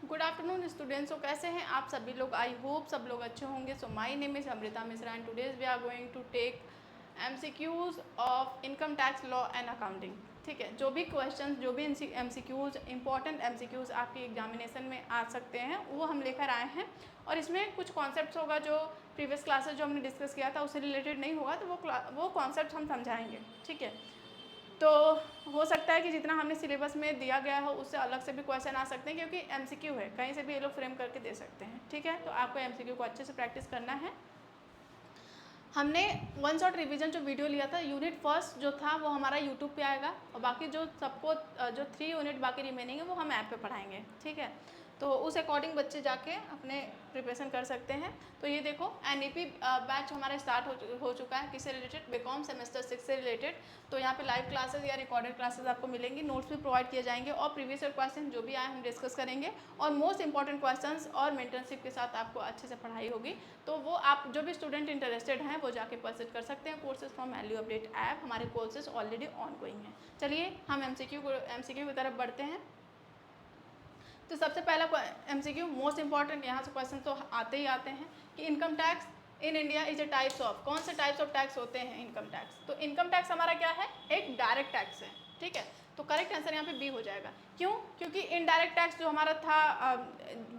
Good afternoon students. कैसे हैं आप सभी लोग? आई होप सब लोग अच्छे होंगे। So my name is Amrita Mishra and today's we are going to take MCQs of income tax law and accounting. ठीक है, जो भी क्वेश्चन, जो भी एमसीक्यूज, इंपॉर्टेंट एमसीक्यूज आपके एग्जामिनेशन में आ सकते हैं वो हम लेकर आए हैं। और इसमें कुछ कॉन्सेप्ट्स होगा जो प्रीवियस क्लासेस जो हमने डिस्कस किया था उससे रिलेटेड नहीं होगा, तो वो कॉन्सेप्ट हम समझाएंगे। ठीक है, तो हो सकता है कि जितना हमने सिलेबस में दिया गया हो उससे अलग से भी क्वेश्चन आ सकते हैं, क्योंकि एमसीक्यू है, कहीं से भी ये लोग फ्रेम करके दे सकते हैं। ठीक है, तो आपको एमसीक्यू को अच्छे से प्रैक्टिस करना है। हमने वन शॉट रिवीजन जो वीडियो लिया था, यूनिट फर्स्ट जो था वो हमारा यूट्यूब पे आएगा, और बाकी जो सबको जो 3 यूनिट बाकी रिमेनिंग है वो हम ऐप पे पढ़ाएंगे। ठीक है, तो उस अकॉर्डिंग बच्चे जाके अपने प्रिपरेशन कर सकते हैं। तो ये देखो एनईपी बैच हमारा स्टार्ट हो चुका है। किससे रिलेटेड? बीकॉम सेमेस्टर 6 से रिलेटेड। तो यहाँ पे लाइव क्लासेस या रिकॉर्डेड क्लासेस आपको मिलेंगी, नोट्स भी प्रोवाइड किए जाएंगे, और प्रीवियस ईयर क्वेश्चन जो भी आए हम डिस्कस करेंगे, और मोस्ट इंपॉर्टेंट क्वेश्चंस और मेंटरशिप के साथ आपको अच्छे से पढ़ाई होगी। तो वो आप जो भी स्टूडेंट इंटरेस्टेड हैं वो जाके परचेज कर सकते हैं courses from value update app. हमारे कोर्सेज ऑलरेडी ऑन गोइंग हैं। चलिए हम एमसीक्यू की तरफ बढ़ते हैं। तो सबसे पहला एमसीक्यू मोस्ट इंपॉर्टेंट, यहाँ से क्वेश्चन तो आते ही आते हैं कि income tax in India is a types of, कौन से टाइप्स ऑफ टैक्स होते हैं इनकम टैक्स? तो इनकम टैक्स हमारा क्या है? एक डायरेक्ट टैक्स है। ठीक है, तो करेक्ट आंसर यहाँ पे बी हो जाएगा। क्यों? क्योंकि इनडायरेक्ट टैक्स जो हमारा था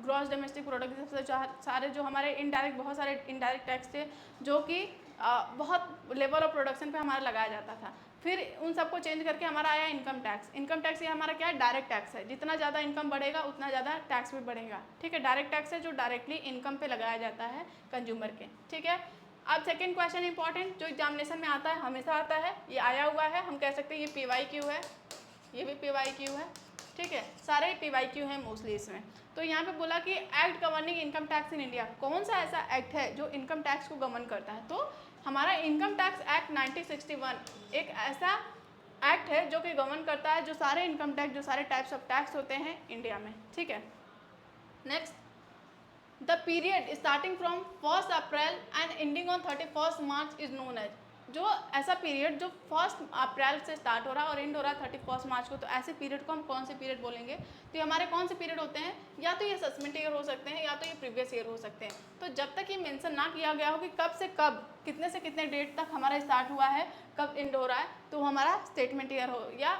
ग्रॉस डोमेस्टिक प्रोडक्ट से सारे जो हमारे इनडायरेक्ट, बहुत सारे इनडायरेक्ट टैक्स थे जो कि बहुत लेवल ऑफ प्रोडक्शन पे हमारा लगाया जाता था। फिर उन सबको चेंज करके हमारा आया इनकम टैक्स। इनकम टैक्स ये हमारा क्या है? डायरेक्ट टैक्स है। जितना ज़्यादा इनकम बढ़ेगा उतना ज़्यादा टैक्स भी बढ़ेगा। ठीक है, डायरेक्ट टैक्स है जो डायरेक्टली इनकम पे लगाया जाता है कंज्यूमर के। ठीक है, अब सेकेंड क्वेश्चन इंपॉर्टेंट जो एग्जामिनेशन में आता है, हमेशा आता है, ये आया हुआ है, हम कह सकते हैं ये PYQ है, ये भी PYQ है। ठीक है, सारे PYQ हैं मोस्टली इसमें। तो यहाँ पे बोला कि act governing income tax in India, कौन सा ऐसा एक्ट है जो इनकम टैक्स को गवर्न करता है? तो हमारा इनकम टैक्स एक्ट 1961 एक ऐसा एक्ट है जो कि गवर्न करता है जो सारे इनकम टैक्स, जो सारे टाइप्स ऑफ टैक्स होते हैं इंडिया में। ठीक है, next, the period starting from 1 April and ending on 31 March is known as, जो ऐसा पीरियड जो 1 अप्रैल से स्टार्ट हो रहा है और एंड हो रहा है 31 मार्च को, तो ऐसे पीरियड को हम कौन से पीरियड बोलेंगे? तो ये हमारे कौन से पीरियड होते हैं? या तो ये असेसमेंट ईयर हो सकते हैं, या तो ये प्रीवियस ईयर हो सकते हैं। तो जब तक ये मेंशन ना किया गया हो कि कब से कब, कितने से कितने डेट तक हमारा स्टार्ट हुआ है, कब एंड हो रहा है, तो हमारा स्टेटमेंट ईयर हो, या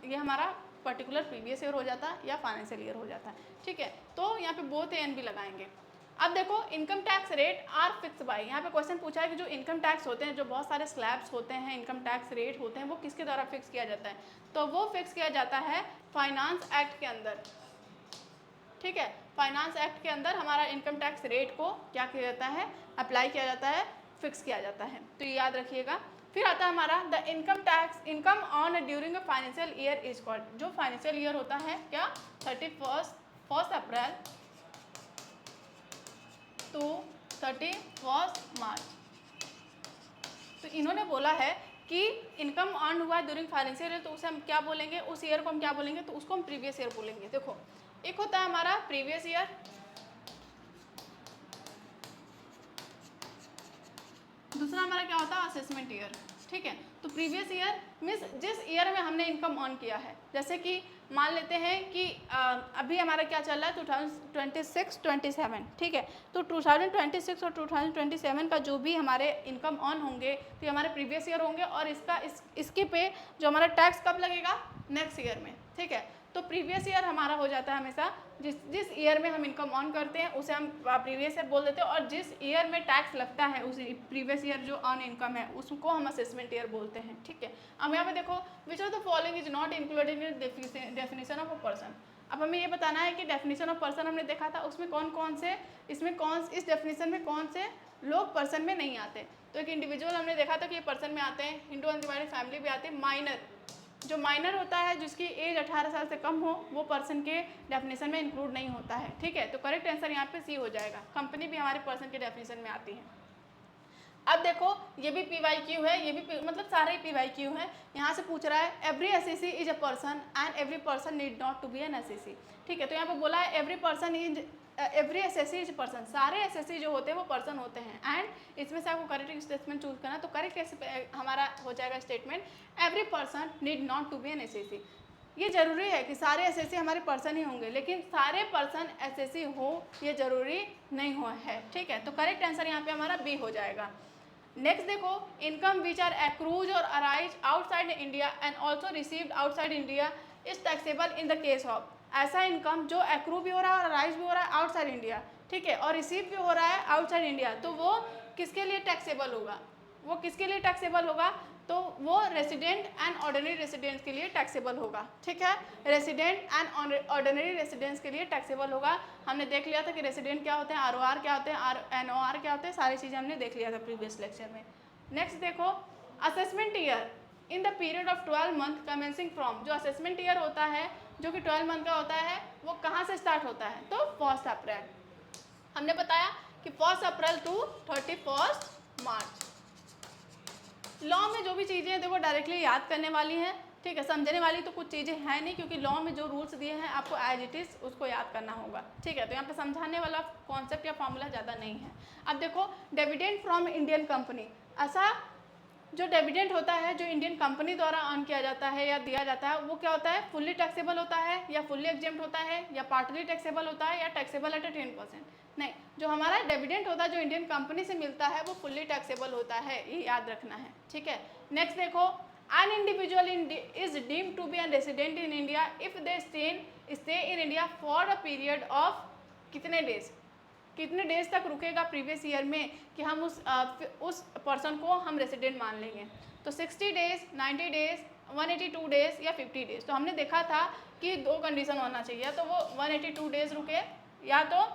ये हमारा पर्टिकुलर प्रीवियस ईयर हो जाता है या फाइनेंशियल ईयर हो जाता है। ठीक है, तो यहाँ पे बोथ एन भी लगाएंगे। अब देखो income tax rate are fix by, यहाँ पे क्वेश्चन पूछा है कि जो इनकम टैक्स होते हैं, जो बहुत सारे स्लैब्स होते हैं, इनकम टैक्स रेट होते हैं, वो किसके द्वारा फिक्स किया जाता है? तो वो फिक्स किया जाता है फाइनेंस एक्ट के अंदर। ठीक है, फाइनेंस एक्ट के अंदर हमारा इनकम टैक्स रेट को क्या किया जाता है? अप्लाई किया जाता है, फिक्स किया जाता है। तो ये याद रखिएगा। फिर आता है हमारा the income tax income on during a financial year is called, जो फाइनेंशियल ईयर होता है क्या? 1 अप्रैल टू 31 मार्च। तो इन्होंने बोला है कि इनकम अर्न हुआ है ड्यूरिंग फाइनेंशियल ईयर, तो उसे हम क्या बोलेंगे? उस ईयर को हम क्या बोलेंगे? तो उसको हम प्रीवियस ईयर बोलेंगे। देखो एक होता है हमारा प्रीवियस ईयर, दूसरा हमारा क्या होता है? Assessment year. ठीक है, तो प्रीवियस ईयर मीन्स जिस ईयर में हमने इनकम अर्न किया है। जैसे कि मान लेते हैं कि अभी हमारा क्या चल रहा है? 2026-27। ठीक है, तो 2026 और 2027 का जो भी हमारे इनकम अर्न होंगे तो ये हमारे प्रीवियस ईयर होंगे, और इसके पे जो हमारा टैक्स कब लगेगा? नेक्स्ट ईयर में। ठीक है, तो प्रीवियस ईयर हमारा हो जाता है हमेशा जिस ईयर में हम इनकम अर्न करते हैं उसे हम प्रीवियस ईयर बोल देते हैं, और जिस ईयर में टैक्स लगता है उस प्रीवियस ईयर जो अर्न इनकम है उसको हम असेसमेंट ईयर बोलते हैं। ठीक है, अब यहाँ पे देखो विच of the following is not included in definition of a person. अब हमें ये बताना है कि डेफिनेशन ऑफ पर्सन हमने देखा था, उसमें कौन कौन से, इस डेफिनेशन में कौन से लोग पर्सन में नहीं आते। तो एक इंडिविजुअल हमने देखा था कि ये पर्सन में आते हैं, हिंदू अनडिवाइडेड फैमिली भी आते हैं, माइनर, जो माइनर होता है जिसकी एज 18 साल से कम हो वो पर्सन के डेफिनेशन में इंक्लूड नहीं होता है। ठीक है, तो करेक्ट आंसर यहाँ पे सी हो जाएगा। कंपनी भी हमारे पर्सन के डेफिनेशन में आती है। अब देखो ये भी PYQ है, ये भी मतलब सारे PYQ हैं। यहाँ से पूछ रहा है every SEC is a person and every person need not to be an SEC। ठीक है, तो यहाँ पे बोला है every person is, every SSC is person, सारे SSC जो होते हैं वो पर्सन होते हैं। एंड इसमें से आपको करेक्ट स्टेटमेंट चूज करना, तो करेक्ट हमारा हो जाएगा statement every person need not to be an SSC। ये ज़रूरी है कि सारे एसएससी हमारे पर्सन ही होंगे, लेकिन सारे पर्सन एसएससी हो ये ज़रूरी नहीं हो है, ठीक है। तो करेक्ट आंसर यहाँ पे हमारा बी हो जाएगा। नेक्स्ट देखो, इनकम विच आर एक्रूज और arise outside India and also received outside India is taxable in the case of. ऐसा इनकम जो एक्रू भी हो रहा है और अराइज भी हो रहा है आउटसाइड इंडिया, ठीक है, और रिसीव भी हो रहा है आउटसाइड इंडिया, तो वो किसके लिए टैक्सेबल होगा? वो किसके लिए टैक्सेबल होगा? तो वो रेसिडेंट एंड ऑर्डिनरी रेसिडेंट्स के लिए टैक्सेबल होगा, ठीक है। रेसिडेंट एंड ऑर्डिनरी रेसिडेंट्स के लिए टैक्सेबल होगा। हमने देख लिया था कि रेसिडेंट क्या होते हैं, आरओआर क्या होते हैं, एनओआर क्या होते हैं, सारी चीज़ें हमने देख लिया था प्रीवियस लेक्चर में। नेक्स्ट देखो, assessment year in the period of 12 month commencing from. जो असेसमेंट ईयर होता है जो कि 12 मंथ का होता है, वो कहाँ से स्टार्ट होता है? तो 1 अप्रैल। हमने बताया कि 1 अप्रैल टू 31 मार्च। लॉ में जो भी चीज़ें हैं देखो डायरेक्टली याद करने वाली हैं, ठीक है, समझने वाली तो कुछ चीज़ें हैं नहीं, क्योंकि लॉ में जो रूल्स दिए हैं आपको एज इट इज़ उसको याद करना होगा, ठीक है। तो यहाँ पे समझाने वाला कॉन्सेप्ट या फॉर्मूला ज़्यादा नहीं है। अब देखो, डिविडेंड फ्रॉम इंडियन कंपनी, ऐसा जो डिविडेंड होता है जो इंडियन कंपनी द्वारा अर्न किया जाता है या दिया जाता है, वो क्या होता है? फुल्ली टैक्सेबल होता है या फुल्ली एग्जेम्प्ट होता है या पार्टली टैक्सेबल होता है या टैक्सेबल एट 10%? नहीं, जो हमारा डिविडेंड होता है जो इंडियन कंपनी से मिलता है वो फुल्ली टैक्सेबल होता है, ये याद रखना है, ठीक है। नेक्स्ट देखो, an individual is deemed to be an resident in India if they stay in India for a period of कितने डेज? कितने डेज तक रुकेगा प्रीवियस ईयर में कि हम उस पर्सन को हम रेसिडेंट मान लेंगे? तो 60 डेज, 90 डेज, 182 डेज या 50 डेज। तो हमने देखा था कि 2 कंडीशन होना चाहिए, तो वो 182 डेज रुके या तो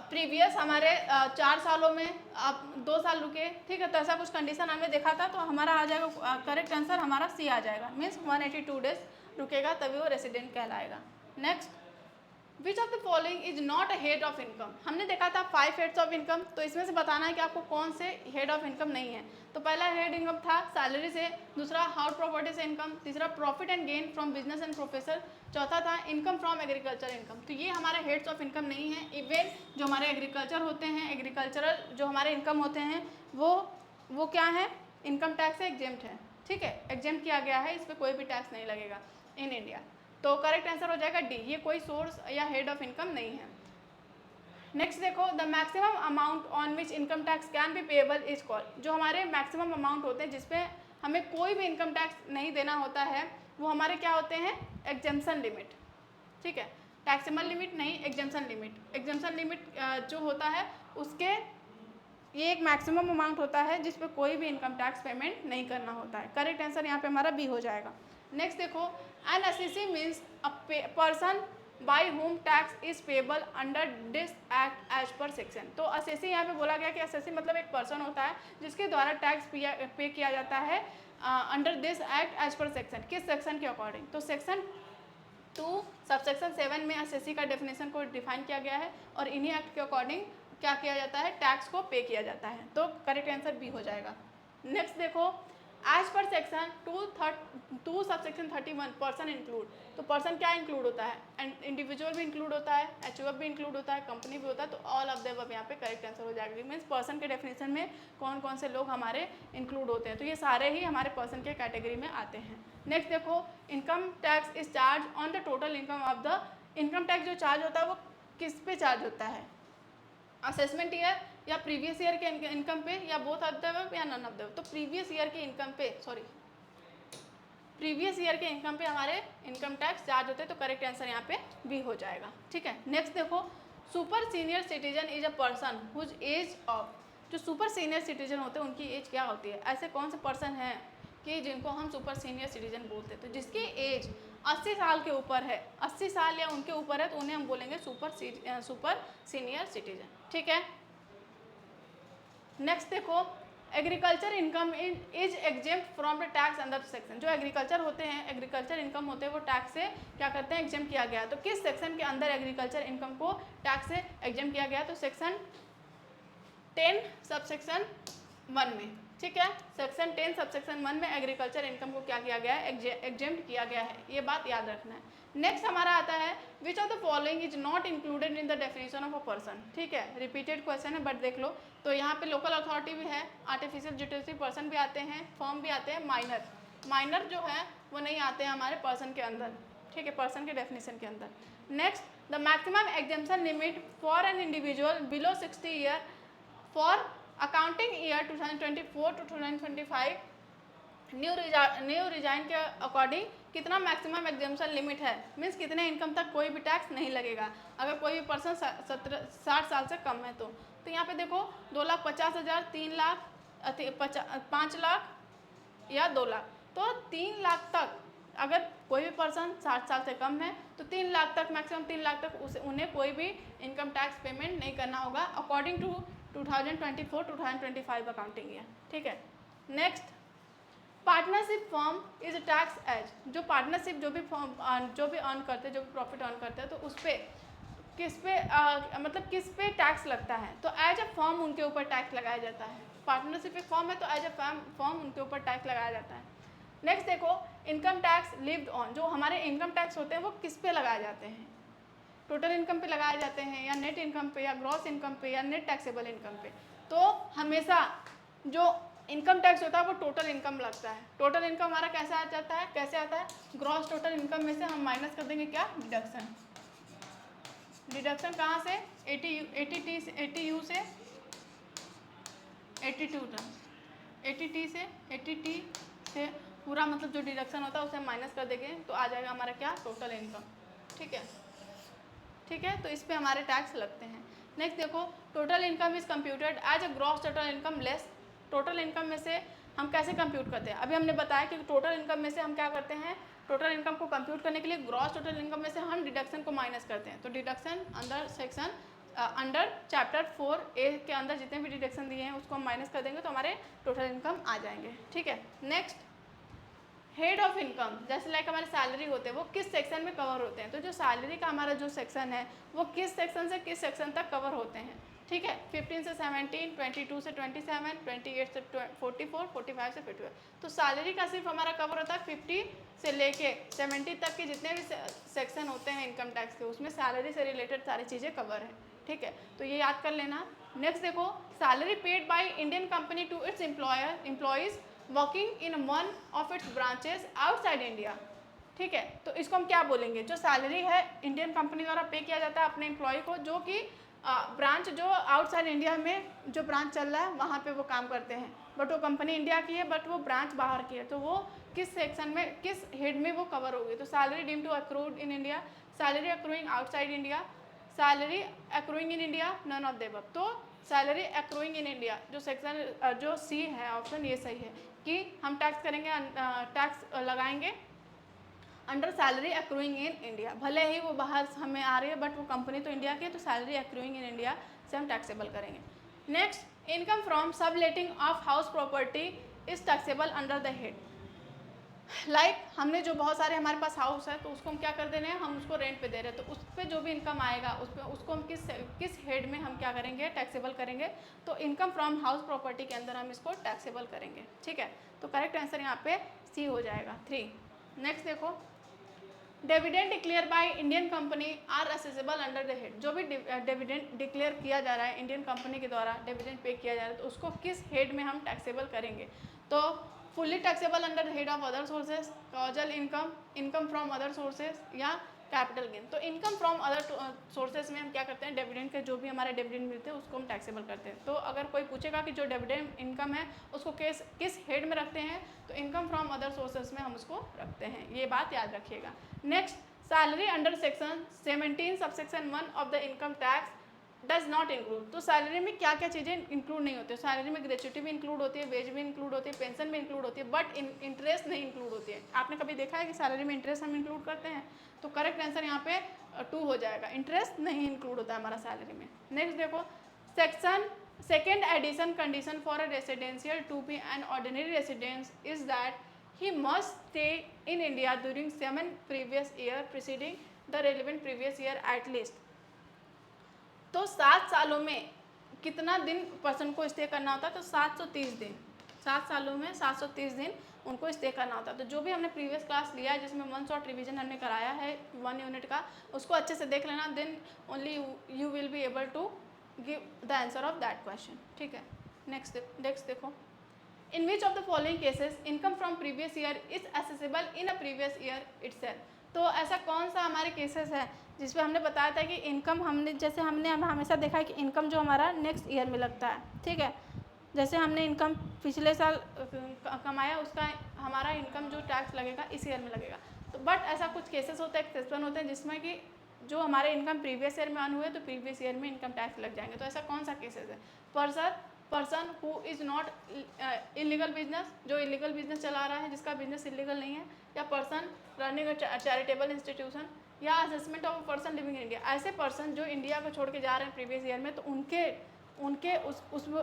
प्रीवियस हमारे 4 सालों में आप 2 साल रुके, ठीक है। तो ऐसा कुछ कंडीशन हमने देखा था, तो हमारा आ जाएगा करेक्ट आंसर हमारा सी आ जाएगा, मीन्स 182 डेज रुकेगा तभी वो रेसिडेंट कहलाएगा। Next, which of the following is not a head of income. हमने देखा था 5 हेड्स ऑफ इनकम, तो इसमें से बताना है कि आपको कौन से हेड ऑफ इनकम नहीं है। तो पहला हेड इनकम था सैलरी से, दूसरा हाउस प्रॉपर्टी से इनकम, तीसरा profit and gain from business and profession, चौथा था इनकम फ्रॉम एग्रीकल्चर इनकम। तो ये हमारे हेड्स ऑफ इनकम नहीं है। इवन जो हमारे एग्रीकल्चर होते हैं, एग्रीकल्चरल जो हमारे इनकम होते हैं वो क्या है? इनकम टैक्स से एग्जेम्प्ट है, ठीक है, एग्जेम्प्ट किया गया है, इस पर कोई भी टैक्स नहीं लगेगा इन इंडिया। तो करेक्ट आंसर हो जाएगा डी, ये कोई सोर्स या हेड ऑफ इनकम नहीं है। नेक्स्ट देखो, the maximum amount on which income tax can be payable is called. जो हमारे मैक्सिमम अमाउंट होते हैं जिसपे हमें कोई भी इनकम टैक्स नहीं देना होता है, वो हमारे क्या होते हैं? एग्जेम्पशन लिमिट, ठीक है, टैक्सेबल लिमिट नहीं, एग्जेम्पशन लिमिट। एग्जेम्पशन लिमिट जो होता है उसके ये एक मैक्सिमम अमाउंट होता है जिस पे कोई भी इनकम टैक्स पेमेंट नहीं करना होता है। करेक्ट आंसर यहाँ पे हमारा बी हो जाएगा। नेक्स्ट देखो, an assessee means a person by whom tax is payable under this act as per section. तो असेसी यहाँ पे बोला गया कि असेसी मतलब एक पर्सन होता है जिसके द्वारा टैक्स पे किया जाता है under this act as per section. किस सेक्शन के अकॉर्डिंग? तो सेक्शन 2 सबसेक्शन 7 में असेसी का डेफिनेशन को डिफाइन किया गया है और इन्हीं एक्ट के अकॉर्डिंग क्या किया जाता है? टैक्स को पे किया जाता है। तो करेक्ट आंसर बी हो जाएगा। नेक्स्ट देखो, as per section 2 subsection 31 person include. तो पर्सन क्या इंक्लूड होता है? एंड इंडिविजुअल भी इंक्लूड होता है, एचयूएफ भी इंक्लूड होता है, कंपनी भी होता है। तो ऑल ऑफ द अबव यहाँ पे करेक्ट आंसर हो जाएगा। मीन्स पर्सन के डेफिनेशन में कौन कौन से लोग हमारे इंक्लूड होते हैं, तो ये सारे ही हमारे पर्सन के कैटेगरी में आते हैं। नेक्स्ट देखो, income tax is charge on the total income of the. Income tax जो चार्ज होता है वो किस पे चार्ज होता है? असेसमेंट ईयर या प्रीवियस ईयर के इनकम पे या बोथ ऑफ द या नन ऑफ द। तो प्रीवियस ईयर के इनकम पे प्रीवियस ईयर के इनकम पे हमारे इनकम टैक्स चार्ज होते हैं। तो करेक्ट आंसर यहाँ पे बी हो जाएगा, ठीक है। नेक्स्ट देखो, super senior citizen is a person whose age of. जो सुपर सीनियर सिटीजन होते हैं उनकी एज क्या होती है? ऐसे कौन से पर्सन हैं कि जिनको हम सुपर सीनियर सिटीजन बोलते हैं? तो जिसकी एज 80 साल के ऊपर है, 80 साल या उनके ऊपर है, तो उन्हें हम बोलेंगे सुपर सीनियर सिटीजन, ठीक है। नेक्स्ट देखो, agriculture income is exempt from the tax under section. जो एग्रीकल्चर होते हैं, एग्रीकल्चर इनकम होते हैं, वो टैक्स से क्या करते हैं? एग्जेम्प्ट किया गया है। तो किस सेक्शन के अंदर एग्रीकल्चर इनकम को टैक्स से एग्जेम्प्ट किया गया है? तो सेक्शन 10 सबसेक्शन 1 में, ठीक है। सेक्शन 10 सबसेक्शन 1 में एग्रीकल्चर इनकम को क्या किया गया है? एग्जेम्प्ट किया गया है, ये बात याद रखना है। नेक्स्ट हमारा आता है, विच of the following is not included in the definition of a person, ठीक है। रिपीटेड क्वेश्चन है बट देख लो। तो यहाँ पे लोकल अथॉरिटी भी है, आर्टिफिशियल जुडिशरी पर्सन भी आते हैं, फर्म भी आते हैं, माइनर जो है वो नहीं आते हैं हमारे पर्सन के अंदर, ठीक है, पर्सन के डेफिनेशन के अंदर। Next, the maximum exemption limit for an individual below 60 year for accounting year 2024 to 2025 new resign के अकॉर्डिंग कितना मैक्सिमम एग्जेम्पशन लिमिट है, मीन्स कितने इनकम तक कोई भी टैक्स नहीं लगेगा अगर कोई भी पर्सन 60 साल से कम है। तो यहाँ पे देखो 2,50,000, 3 लाख, 5 लाख या 2 लाख। तो 3 लाख तक अगर कोई भी पर्सन 60 साल से कम है तो 3 लाख तक, मैक्सिमम 3 लाख तक उन्हें कोई भी इनकम टैक्स पेमेंट नहीं करना होगा अकॉर्डिंग टू 2024-2025 अकाउंटिंग ईयर, ठीक है। Next, partnership firm is tax as, जो पार्टनरशिप जो भी अर्न करते हैं, जो भी प्रॉफिट अर्न करते हैं, तो उस पर किस पे टैक्स लगता है, तो एज अ फॉर्म उनके ऊपर टैक्स लगाया जाता है। पार्टनरशिप एक फॉर्म है तो एज अ फॉर्म उनके ऊपर टैक्स लगाया जाता है। नेक्स्ट देखो, इनकम टैक्स लिव्ड ऑन, जो हमारे इनकम टैक्स होते हैं वो किस पे लगाए जाते हैं, टोटल इनकम पे लगाए जाते हैं या नेट इनकम पे या ग्रॉस इनकम पे या नेट टैक्सेबल इनकम पे। तो हमेशा जो इनकम टैक्स होता है वो टोटल इनकम लगता है। टोटल इनकम हमारा कैसे आ जाता है, कैसे आता है, ग्रॉस टोटल इनकम में से हम माइनस कर देंगे क्या, डिडक्शन। डिडक्शन कहाँ से, 80U से 82 तक, 80T से पूरा मतलब जो डिडक्शन होता है उसे माइनस कर देंगे तो आ जाएगा हमारा क्या, टोटल इनकम, ठीक है, ठीक है। तो इस पे हमारे टैक्स लगते हैं। नेक्स्ट देखो, total income is computed as a gross total income less, total income में से हम कैसे कंप्यूट करते हैं, अभी हमने बताया कि टोटल इनकम में से हम क्या करते हैं, टोटल इनकम को कंप्यूट करने के लिए ग्रॉस टोटल इनकम में से हम डिडक्शन को माइनस करते हैं। तो डिडक्शन अंडर चैप्टर 4A के अंदर जितने भी डिडक्शन दिए हैं उसको हम माइनस कर देंगे तो हमारे टोटल इनकम आ जाएंगे, ठीक है। नेक्स्ट, हेड ऑफ इनकम, जैसे लाइक हमारे सैलरी होते हैं वो किस सेक्शन में कवर होते हैं, तो जो सैलरी का हमारा जो सेक्शन है वो किस सेक्शन से किस सेक्शन तक कवर होते हैं, ठीक है। 15 से 17, 22 से 27, 28 से 44, 45 से 55। तो सैलरी का सिर्फ हमारा कवर होता है 50 से लेके 70 तक के जितने भी सेक्शन होते हैं इनकम टैक्स के, उसमें सैलरी से रिलेटेड सारी चीज़ें कवर है, ठीक है। तो ये याद कर लेना। नेक्स्ट देखो, salary paid by Indian company to its employees working in one of its branches outside India, ठीक है। तो इसको हम क्या बोलेंगे, जो सैलरी है इंडियन कंपनी द्वारा पे किया जाता है अपने एम्प्लॉय को, जो कि ब्रांच जो आउटसाइड इंडिया में जो ब्रांच चल रहा है वहाँ पे वो काम करते हैं, बट वो कंपनी इंडिया की है बट वो ब्रांच बाहर की है, तो वो किस सेक्शन में, किस हेड में वो कवर होगी। तो salary deem to accrued in India, salary accruing outside India, salary accruing in India, none of the above. तो सैलरी अक्रूइंग इन इंडिया जो सेक्शन जो सी है ऑप्शन ये सही है कि हम टैक्स करेंगे, टैक्स लगाएंगे under salary accruing in India, भले ही वो बाहर हमें आ रही है बट वो कंपनी तो इंडिया की है, तो सैलरी अक्रूइंग इन इंडिया से हम टैक्सेबल करेंगे। Next, income from subletting of house property is taxable under the head, like हमने जो बहुत सारे हमारे पास हाउस है तो उसको हम क्या कर दे रहे हैं, हम उसको रेंट पे दे रहे हैं, तो उस पर जो भी इनकम आएगा उसको हम किस हेड में हम क्या करेंगे, टैक्सेबल करेंगे। तो इनकम फ्रॉम हाउस प्रॉपर्टी के अंदर हम इसको टैक्सेबल करेंगे, ठीक है। तो करेक्ट आंसर यहाँ पे सी हो जाएगा 3। नेक्स्ट देखो, dividend declare by Indian company are assessable under the head, जो भी डिविडेंड डिक्लेयर किया जा रहा है इंडियन कंपनी के द्वारा, डिविडेंड पे किया जा रहा है तो उसको किस हेड में हम टैक्सेबल करेंगे। तो fully taxable under the head of other sources, causal income, income from other sources या कैपिटल गेन। तो इनकम फ्रॉम अदर सोर्सेज में हम क्या करते हैं, डिविडेंड के जो भी हमारे डिविडेंड मिलते हैं उसको हम टैक्सेबल करते हैं। तो अगर कोई पूछेगा कि जो डिविडेंड इनकम है उसको किस हेड में रखते हैं, तो इनकम फ्रॉम अदर सोर्सेज में हम उसको रखते हैं, ये बात याद रखिएगा। Next, salary under section 17 subsection 1 of the income tax does not include. तो सैलरी में क्या क्या चीज़ें इंक्लूड नहीं होती है, सैलरी में ग्रेच्युटी भी इंक्लूड होती है, वेज भी इंक्लूड होती है, पेंशन भी इंक्लूड होती है, बट इंटरेस्ट नहीं इंक्लूड होती है। आपने कभी देखा है कि सैलरी में इंटरेस्ट हम इंक्लूड करते हैं, तो करेक्ट आंसर यहाँ पे 2 हो जाएगा, इंटरेस्ट नहीं इंक्लूड होता है हमारा सैलरी में। नेक्स्ट देखो, section second addition condition for a residential to be an ordinary residence is that he must stay in India during 7 previous year preceding the relevant previous year at least। तो 7 सालों में कितना दिन person को stay करना होता है, तो 730 दिन, 7 सालों में 730 दिन उनको स्टे करना होता है। तो जो भी हमने प्रीवियस क्लास लिया है जिसमें 1 शॉर्ट रिवीजन हमने कराया है 1 यूनिट का, उसको अच्छे से देख लेना, then only you will be able to give the answer of that question, ठीक है। नेक्स्ट देखो, in which of the following cases income from previous year is assessable in a previous year itself. तो ऐसा कौन सा हमारे cases है जिसपे हमने बताया था कि इनकम हमने हमेशा देखा है कि इनकम जो हमारा नेक्स्ट ईयर में लगता है, ठीक है। जैसे हमने इनकम पिछले साल कमाया, उसका हमारा इनकम जो टैक्स लगेगा इस ईयर में लगेगा। तो बट ऐसा कुछ केसेस होते हैं, एक्सेप्शन होते हैं, जिसमें कि जो हमारे इनकम प्रीवियस ईयर में अर्न हुए तो प्रीवियस ईयर में इनकम टैक्स लग जाएंगे। तो ऐसा कौन सा केसेस है? Person who is not illegal business, जो इलीगल बिजनेस चला रहा है, जिसका बिजनेस इलीगल नहीं है, या person running a charitable institution, या assessment of a person living in India. ऐसे पर्सन जो इंडिया को छोड़ के जा रहे हैं प्रीवियस ईयर में, तो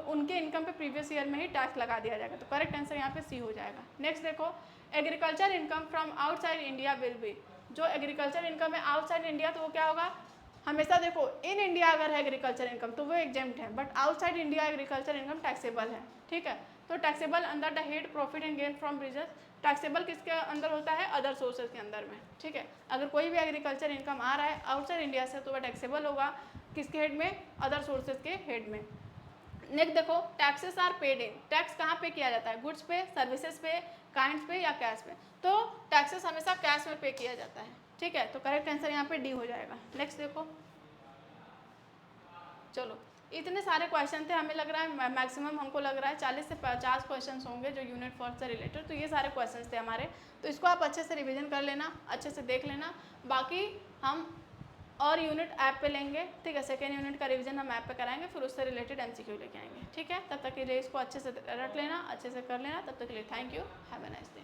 उनके इनकम पे प्रीवियस ईयर में ही टैक्स लगा दिया जाएगा। तो करेक्ट आंसर यहाँ पे सी हो जाएगा। नेक्स्ट देखो, agriculture income from outside India will be. जो एग्रीकल्चर इनकम है आउटसाइड इंडिया, तो वो क्या होगा? हमेशा देखो, इन इंडिया अगर है एग्रीकल्चर इनकम तो वो एग्जेम्प्ट है, but outside India agriculture income taxable है, ठीक है। तो taxable under the head profit and gain from business. Taxable किसके अंदर होता है? अदर सोर्सेज के अंदर में, ठीक है। अगर कोई भी एग्रीकल्चर इनकम आ रहा है आउटसाइड इंडिया से तो वह टैक्सेबल होगा किसके हेड में? अदर सोर्सेज के हेड में। नेक्स्ट देखो, taxes are paid in. Tax कहाँ पे किया जाता है? गुड्स पे, सर्विसेज पे, काइंड्स पे या कैश पे? तो टैक्सेस हमेशा कैश में पे किया जाता है, ठीक है। तो करेक्ट आंसर यहाँ पे डी हो जाएगा। नेक्स्ट देखो, चलो इतने सारे क्वेश्चन थे, हमें लग रहा है मैक्सिमम हमको लग रहा है 40 से 50 क्वेश्चन होंगे जो यूनिट 4 से रिलेटेड। तो ये सारे क्वेश्चन थे हमारे, तो इसको आप अच्छे से रिवीजन कर लेना, अच्छे से देख लेना। बाकी हम और यूनिट ऐप पे लेंगे, ठीक है। सेकेंड यूनिट का रिवीजन हम ऐप पे कराएंगे, फिर उससे रिलेटेड एमसीक्यू लेके आएंगे, ठीक है। तब तक के लिए इसको अच्छे से रट लेना, अच्छे से कर लेना। तब तक के लिए thank you, have a nice day.